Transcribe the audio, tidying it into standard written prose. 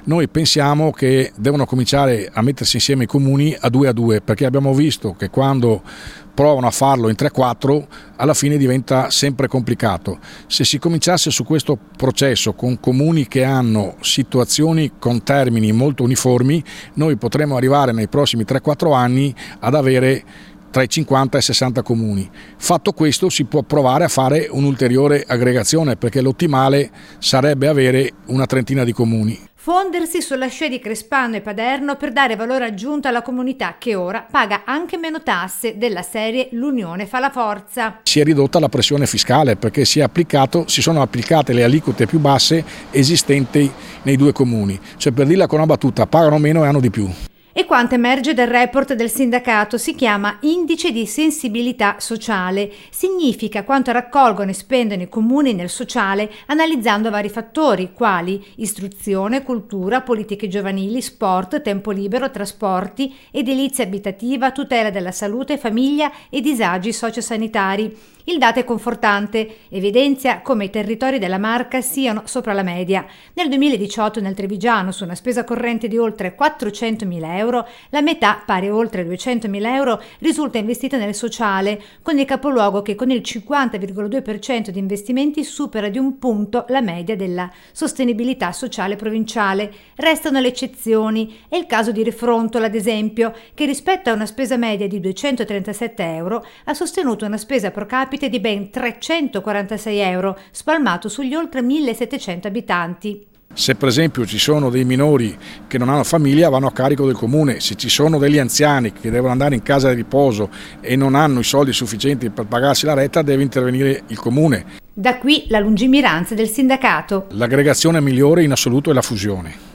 Noi pensiamo che devono cominciare a mettersi insieme i comuni a due, perché abbiamo visto che quando provano a farlo in 3-4 alla fine diventa sempre complicato. Se si cominciasse su questo processo con comuni che hanno situazioni con termini molto uniformi, noi potremo arrivare nei prossimi 3-4 anni ad avere tra i 50 e i 60 comuni. Fatto questo si può provare a fare un'ulteriore aggregazione, perché l'ottimale sarebbe avere una trentina di comuni. Fondersi sulla scia di Crespano e Paderno per dare valore aggiunto alla comunità che ora paga anche meno tasse, della serie l'unione fa la forza. Si è ridotta la pressione fiscale perché si sono applicate le aliquote più basse esistenti nei due comuni, cioè per dirla con una battuta pagano meno e hanno di più. E quanto emerge dal report del sindacato si chiama indice di sensibilità sociale. Significa quanto raccolgono e spendono i comuni nel sociale analizzando vari fattori quali istruzione, cultura, politiche giovanili, sport, tempo libero, trasporti, edilizia abitativa, tutela della salute, famiglia e disagi sociosanitari. Il dato è confortante, evidenzia come i territori della Marca siano sopra la media. Nel 2018 nel Trevigiano, su una spesa corrente di oltre 400.000 euro, la metà, pari a oltre 200.000 euro, risulta investita nel sociale, con il capoluogo che con il 50,2% di investimenti supera di un punto la media della sostenibilità sociale provinciale. Restano le eccezioni, è il caso di Refrontola ad esempio, che rispetto a una spesa media di 237 euro ha sostenuto una spesa pro capite di ben 346 euro, spalmato sugli oltre 1.700 abitanti. Se per esempio ci sono dei minori che non hanno famiglia vanno a carico del comune, se ci sono degli anziani che devono andare in casa di riposo e non hanno i soldi sufficienti per pagarsi la retta deve intervenire il comune. Da qui la lungimiranza del sindacato. L'aggregazione migliore in assoluto è la fusione.